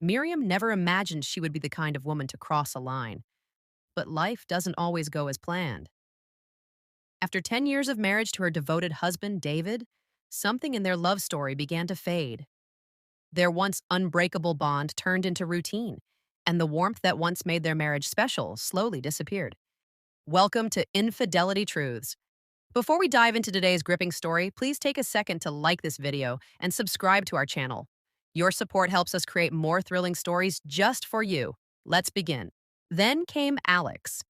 Miriam never imagined she would be the kind of woman to cross a line, but life doesn't always go as planned. After 10 years of marriage to her devoted husband, David, something in their love story began to fade. Their once unbreakable bond turned into routine, and the warmth that once made their marriage special slowly disappeared. Welcome to Infidelity Truths. Before we dive into today's gripping story, please take a second to like this video and subscribe to our channel. Your support helps us create more thrilling stories just for you. Let's begin. Then came Alex,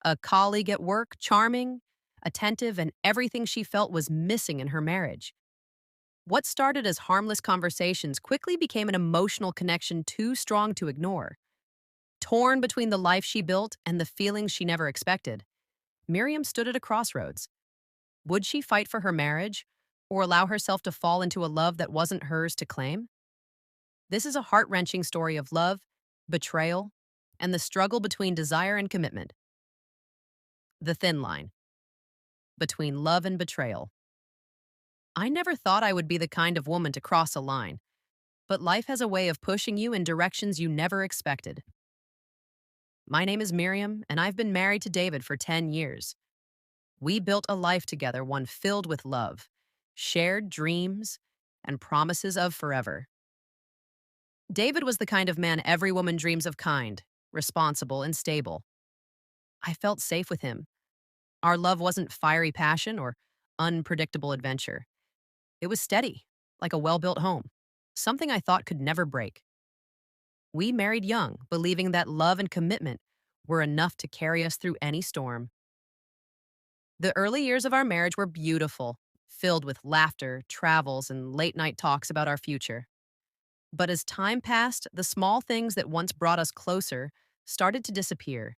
a colleague at work, charming, attentive, and everything she felt was missing in her marriage. What started as harmless conversations quickly became an emotional connection too strong to ignore. Torn between the life she built and the feelings she never expected, Miriam stood at a crossroads. Would she fight for her marriage or allow herself to fall into a love that wasn't hers to claim? This is a heart-wrenching story of love, betrayal, and the struggle between desire and commitment. The thin line between love and betrayal. I never thought I would be the kind of woman to cross a line, but life has a way of pushing you in directions you never expected. My name is Miriam, and I've been married to David for 10 years. We built a life together, one filled with love, shared dreams, and promises of forever. David was the kind of man every woman dreams of: kind, responsible, and stable. I felt safe with him. Our love wasn't fiery passion or unpredictable adventure. It was steady, like a well-built home, something I thought could never break. We married young, believing that love and commitment were enough to carry us through any storm. The early years of our marriage were beautiful, filled with laughter, travels, and late-night talks about our future. But as time passed, the small things that once brought us closer started to disappear.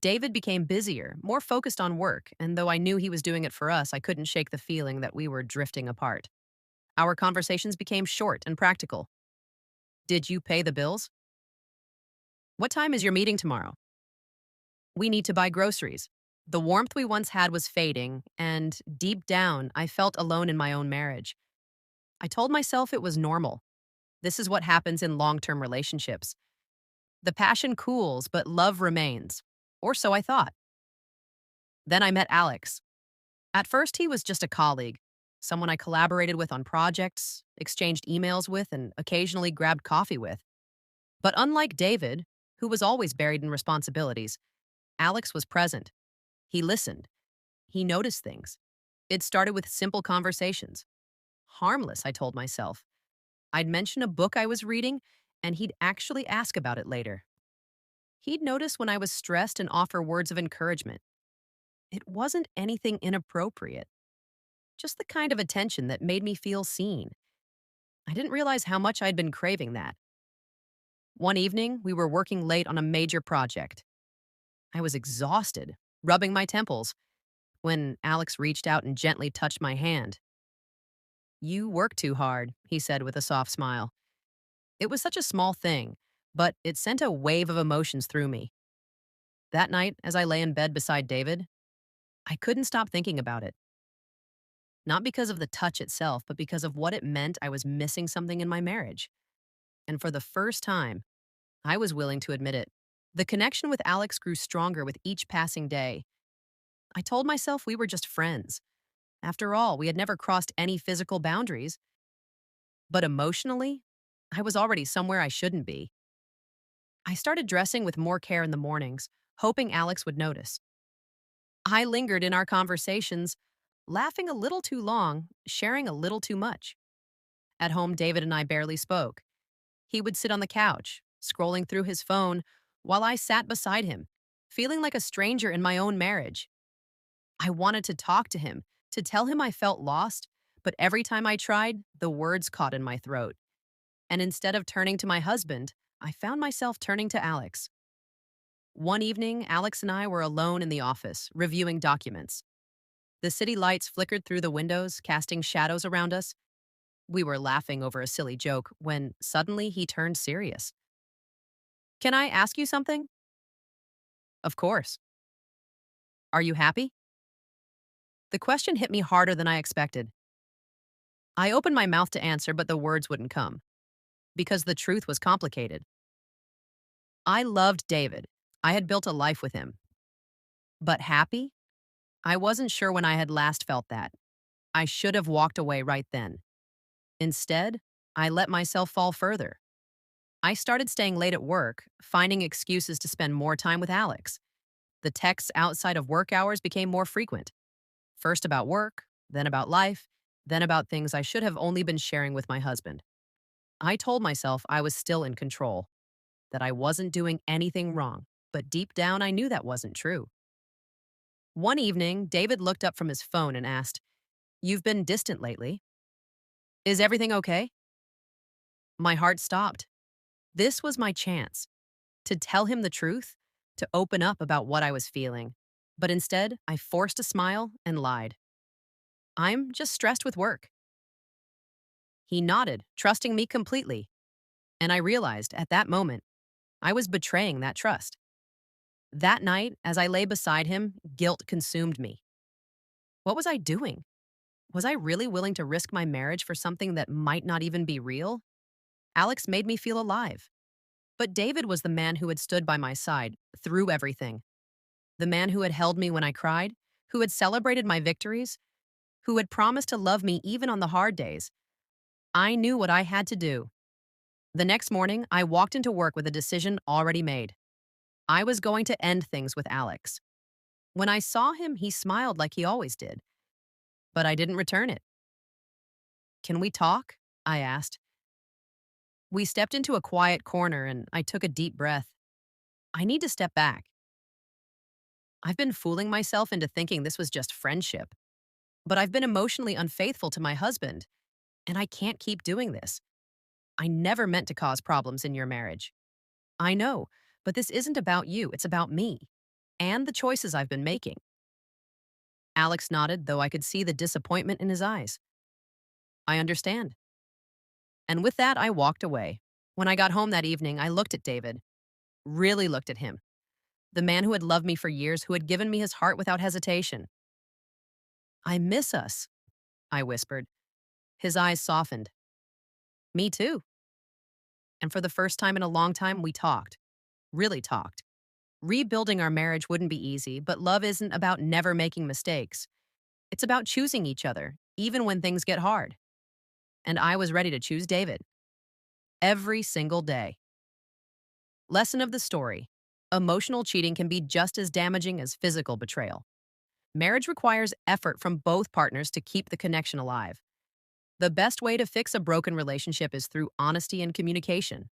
David became busier, more focused on work, and though I knew he was doing it for us, I couldn't shake the feeling that we were drifting apart. Our conversations became short and practical. Did you pay the bills? What time is your meeting tomorrow? We need to buy groceries. The warmth we once had was fading, and deep down, I felt alone in my own marriage. I told myself it was normal. This is what happens in long-term relationships. The passion cools, but love remains. Or so I thought. Then I met Alex. At first, he was just a colleague, someone I collaborated with on projects, exchanged emails with, and occasionally grabbed coffee with. But unlike David, who was always buried in responsibilities, Alex was present. He listened. He noticed things. It started with simple conversations. Harmless, I told myself. I'd mention a book I was reading, and he'd actually ask about it later. He'd notice when I was stressed and offer words of encouragement. It wasn't anything inappropriate, just the kind of attention that made me feel seen. I didn't realize how much I'd been craving that. One evening, we were working late on a major project. I was exhausted, rubbing my temples, when Alex reached out and gently touched my hand. "You work too hard," he said with a soft smile. It was such a small thing, but it sent a wave of emotions through me. That night, as I lay in bed beside David, I couldn't stop thinking about it. Not because of the touch itself, but because of what it meant I was missing something in my marriage. And for the first time, I was willing to admit it. The connection with Alex grew stronger with each passing day. I told myself we were just friends. After all, we had never crossed any physical boundaries. But emotionally, I was already somewhere I shouldn't be. I started dressing with more care in the mornings, hoping Alex would notice. I lingered in our conversations, laughing a little too long, sharing a little too much. At home, David and I barely spoke. He would sit on the couch, scrolling through his phone, while I sat beside him, feeling like a stranger in my own marriage. I wanted to talk to him, to tell him I felt lost, but every time I tried, the words caught in my throat. And instead of turning to my husband, I found myself turning to Alex. One evening, Alex and I were alone in the office, reviewing documents. The city lights flickered through the windows, casting shadows around us. We were laughing over a silly joke when suddenly he turned serious. "Can I ask you something?" "Of course." "Are you happy?" The question hit me harder than I expected. I opened my mouth to answer, but the words wouldn't come. because the truth was complicated. I loved David. I had built a life with him. But happy? I wasn't sure when I had last felt that. I should have walked away right then. Instead, I let myself fall further. I started staying late at work, finding excuses to spend more time with Alex. The texts outside of work hours became more frequent. First about work, then about life, then about things I should have only been sharing with my husband. I told myself I was still in control, that I wasn't doing anything wrong, but deep down I knew that wasn't true. One evening, David looked up from his phone and asked, "You've been distant lately. Is everything okay?" My heart stopped. This was my chance to tell him the truth, to open up about what I was feeling. But instead, I forced a smile and lied. "I'm just stressed with work." He nodded, trusting me completely. And I realized at that moment, I was betraying that trust. That night, as I lay beside him, guilt consumed me. What was I doing? Was I really willing to risk my marriage for something that might not even be real? Alex made me feel alive. But David was the man who had stood by my side through everything. The man who had held me when I cried, who had celebrated my victories, who had promised to love me even on the hard days. I knew what I had to do. The next morning, I walked into work with a decision already made. I was going to end things with Alex. When I saw him, he smiled like he always did, but I didn't return it. "Can we talk?" I asked. We stepped into a quiet corner and I took a deep breath. "I need to step back. I've been fooling myself into thinking this was just friendship, but I've been emotionally unfaithful to my husband, and I can't keep doing this. I never meant to cause problems in your marriage. I know, but this isn't about you, it's about me and the choices I've been making." Alex nodded, though I could see the disappointment in his eyes. "I understand." And with that, I walked away. When I got home that evening, I looked at David, really looked at him, the man who had loved me for years, who had given me his heart without hesitation. "I miss us," I whispered. His eyes softened. "Me too." And for the first time in a long time, we talked, really talked. Rebuilding our marriage wouldn't be easy, but love isn't about never making mistakes. It's about choosing each other, even when things get hard. And I was ready to choose David. Every single day. Lesson of the story: emotional cheating can be just as damaging as physical betrayal. Marriage requires effort from both partners to keep the connection alive. The best way to fix a broken relationship is through honesty and communication.